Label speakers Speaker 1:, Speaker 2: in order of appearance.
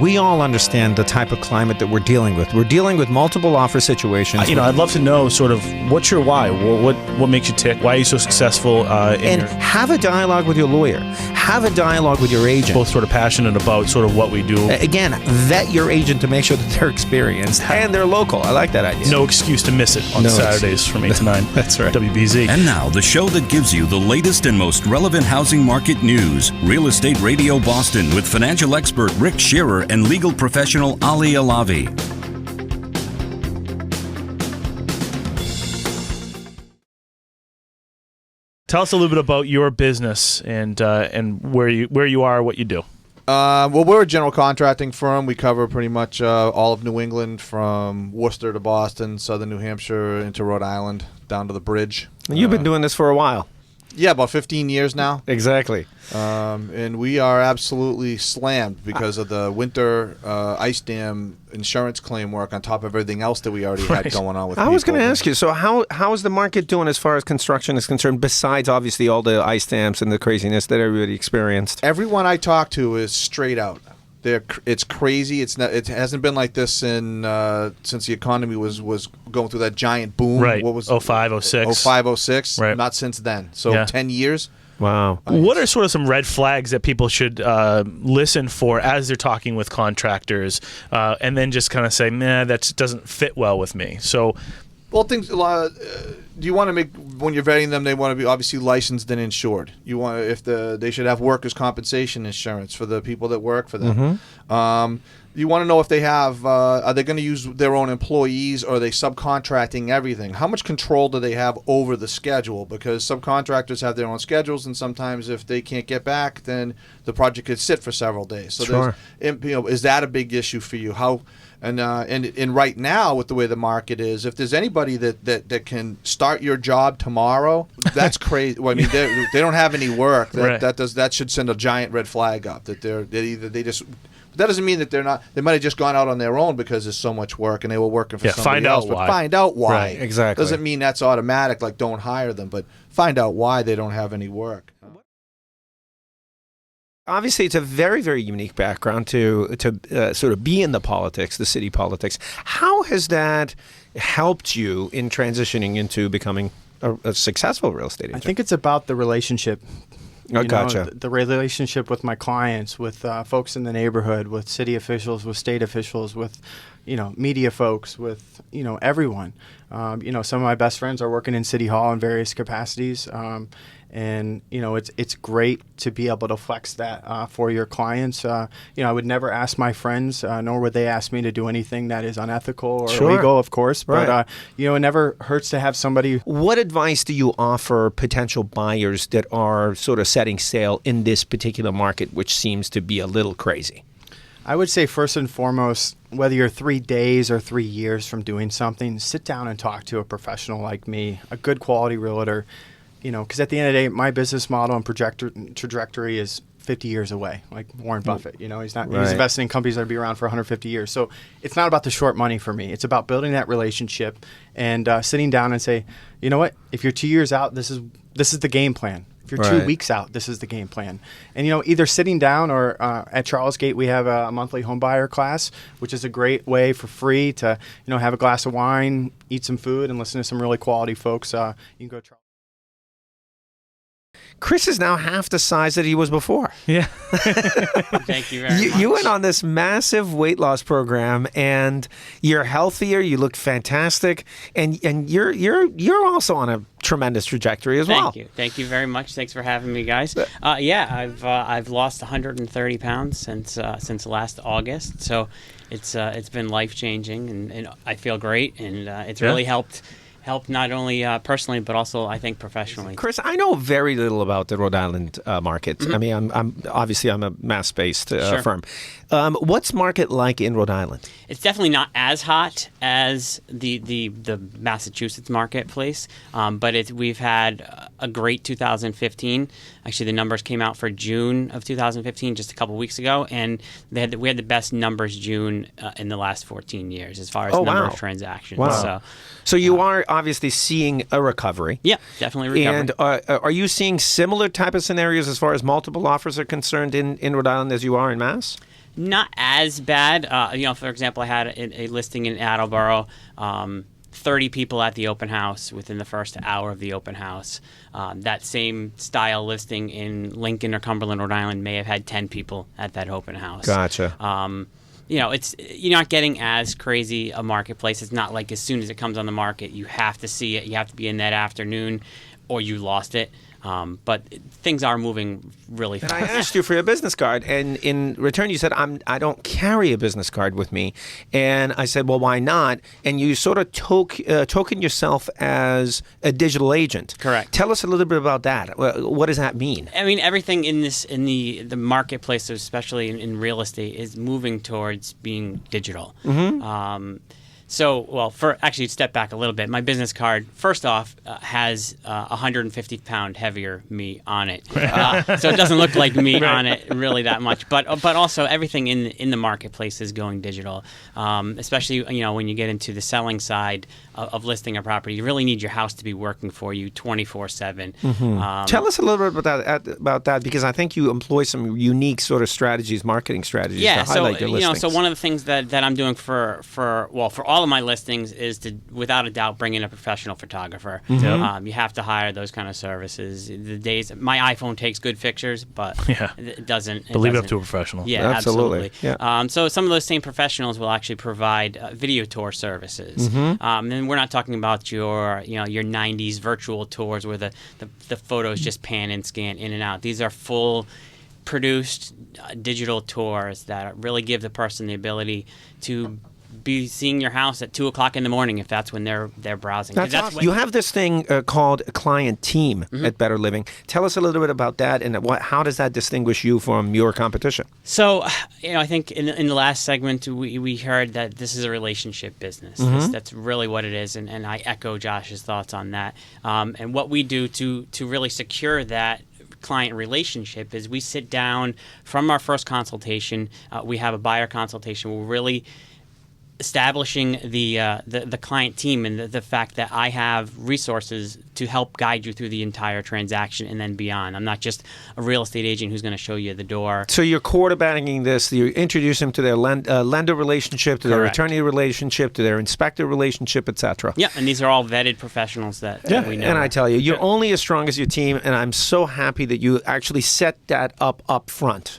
Speaker 1: We all understand the type of climate that we're dealing with. We're dealing with multiple offer situations.
Speaker 2: I'd love to know sort of what's your why? What makes you tick? Why are you so successful?
Speaker 1: Have a dialogue with your lawyer. Have a dialogue with your agent.
Speaker 2: Both sort of passionate about sort of what we do.
Speaker 1: Again, vet your agent to make sure that they're experienced and they're local. I like that idea.
Speaker 2: No excuse to miss it on Saturdays from 8 to 9.
Speaker 1: That's right.
Speaker 2: WBZ.
Speaker 3: And now, the show that gives you the latest and most relevant housing market news. Real Estate Radio Boston with financial expert Rick Shearer and legal professional Ali Alavi.
Speaker 2: Tell us a little bit about your business and where you are, what you do.
Speaker 4: Well, we're a general contracting firm. We cover pretty much all of New England, from Worcester to Boston, southern New Hampshire into Rhode Island, down to the bridge.
Speaker 1: And you've been doing this for a while.
Speaker 4: Yeah, about 15 years now.
Speaker 1: Exactly.
Speaker 4: And we are absolutely slammed because of the winter ice dam insurance claim work on top of everything else that we already had going on with
Speaker 1: I was going to ask you, so how is the market doing as far as construction is concerned, besides obviously all the ice dams and the craziness that everybody experienced?
Speaker 4: Everyone I talk to is straight out. It's crazy. It hasn't been like this since the economy was going through that giant boom.
Speaker 2: Right.
Speaker 4: What was
Speaker 2: 05, 06.
Speaker 4: 05, 06.
Speaker 2: Right.
Speaker 4: Not since then. So 10 years.
Speaker 1: Wow.
Speaker 2: What are sort of some red flags that people should listen for as they're talking with contractors, and then just kind of say, "Nah, that doesn't fit well with me." So,
Speaker 4: well, do you want to make, when you're vetting them, they want to be obviously licensed and insured. You want they should have workers' compensation insurance for the people that work for them. Mm-hmm. You want to know if they have, are they going to use their own employees, or are they subcontracting everything? How much control do they have over the schedule? Because subcontractors have their own schedules, and sometimes if they can't get back, then the project could sit for several days. So
Speaker 1: sure.
Speaker 4: Is that a big issue for you? And right now, with the way the market is, if there's anybody that can start your job tomorrow, that's crazy. Well, I mean, they don't have any work. That should send a giant red flag up. That doesn't mean that they're not. They might have just gone out on their own because there's so much work and they were working for somebody else. But find out why.
Speaker 1: Right, exactly.
Speaker 4: Doesn't mean that's automatic. Like, don't hire them, but find out why they don't have any work.
Speaker 1: Obviously, it's a very, very unique background to sort of be in the politics, the city politics. How has that helped you in transitioning into becoming a successful real estate agent?
Speaker 5: I think it's about the relationship.
Speaker 1: Gotcha.
Speaker 5: The relationship with my clients, with folks in the neighborhood, with city officials, with state officials, with media folks, with everyone. Some of my best friends are working in City Hall in various capacities. And it's great to be able to flex that for your clients. I would never ask my friends, nor would they ask me to do anything that is unethical or illegal, of course. But
Speaker 1: right.
Speaker 5: It never hurts to have somebody.
Speaker 1: What advice do you offer potential buyers that are sort of setting sail in this particular market, which seems to be a little crazy?
Speaker 5: I would say first and foremost, whether you're 3 days or 3 years from doing something, sit down and talk to a professional like me, a good quality realtor. Because at the end of the day, my business model and trajectory is 50 years away, like Warren Buffett. He's investing in companies that'll be around for 150 years. So it's not about the short money for me. It's about building that relationship and sitting down and say, you know what? If you're 2 years out, this is the game plan. If you're 2 weeks out, this is the game plan. And either sitting down or at Charles Gate, we have a monthly home buyer class, which is a great way for free to have a glass of wine, eat some food, and listen to some really quality folks. You can go to Charles.
Speaker 1: Chris is now half the size that he was before.
Speaker 2: Yeah.
Speaker 6: Thank you very much.
Speaker 1: You went on this massive weight loss program, and you're healthier. You look fantastic, and you're also on a tremendous trajectory as well.
Speaker 6: Thank you very much. Thanks for having me, guys. I've lost 130 pounds since last August. So it's been life changing, and I feel great, and it's really helped not only personally but also I think professionally.
Speaker 1: Chris, I know very little about the Rhode Island market. Mm-hmm. I mean, I'm a mass-based firm. What's market like in Rhode Island?
Speaker 6: It's definitely not as hot as the Massachusetts marketplace, but we've had a great 2015. Actually, the numbers came out for June of 2015 just a couple weeks ago, and we had the best numbers June in the last 14 years as far as number of transactions.
Speaker 1: Wow. So you are obviously seeing a recovery.
Speaker 6: Yeah, definitely recovery.
Speaker 1: And are you seeing similar type of scenarios as far as multiple offers are concerned in Rhode Island as you are in Mass?
Speaker 6: Not as bad. For example, I had a listing in Attleboro. 30 people at the open house within the first hour of the open house. That same style listing in Lincoln or Cumberland, Rhode Island may have had 10 people at that open house.
Speaker 1: Gotcha.
Speaker 6: You're not getting as crazy a marketplace. It's not like as soon as it comes on the market, you have to see it. You have to be in that afternoon or you lost it. But things are moving really
Speaker 1: And
Speaker 6: fast.
Speaker 1: I asked you for your business card, and in return you said, I don't carry a business card with me. And I said, well, why not? And you sort of token yourself as a digital agent.
Speaker 6: Correct.
Speaker 1: Tell us a little bit about that. What does that mean?
Speaker 6: I mean, everything in the marketplace, especially in real estate, is moving towards being digital. Mm-hmm. Actually, step back a little bit. My business card, first off, has 150-pound heavier meat on it, so it doesn't look like meat on it really that much. But also everything in the marketplace is going digital, especially when you get into the selling side of listing a property. You really need your house to be working for you 24/7.
Speaker 1: Mm-hmm. Tell us a little bit about that because I think you employ some unique sort of strategies, marketing strategies to highlight your listings.
Speaker 6: So one of the things that I'm doing for all of my listings is to, without a doubt, bring in a professional photographer. Mm-hmm. You have to hire those kind of services. The days my iPhone takes good pictures, but it doesn't.
Speaker 2: Leave it up to a professional.
Speaker 6: Yeah, absolutely.
Speaker 1: Yeah.
Speaker 6: So some of those same professionals will actually provide video tour services. Mm-hmm. And we're not talking about your 90s virtual tours where the photos just pan and scan in and out. These are full produced digital tours that really give the person the ability to be seeing your house at 2:00 in the morning if that's when they're browsing.
Speaker 1: That's awesome. You have this thing called a client team at Better Living. Tell us a little bit about that and how does that distinguish you from your competition?
Speaker 6: So, I think in the last segment we heard that this is a relationship business. Mm-hmm. That's really what it is, and I echo Josh's thoughts on that. And what we do to really secure that client relationship is we sit down from our first consultation. We have a buyer consultation. We're really establishing the client team and the fact that I have resources to help guide you through the entire transaction and then beyond. I'm not just a real estate agent who's going to show you the door.
Speaker 1: So you're quarterbacking this. You introduce them to their lender relationship, to their attorney relationship, to their inspector relationship, etc.
Speaker 6: Yeah, and these are all vetted professionals that we know.
Speaker 1: And I tell you, you're only as strong as your team, and I'm so happy that you actually set that up front.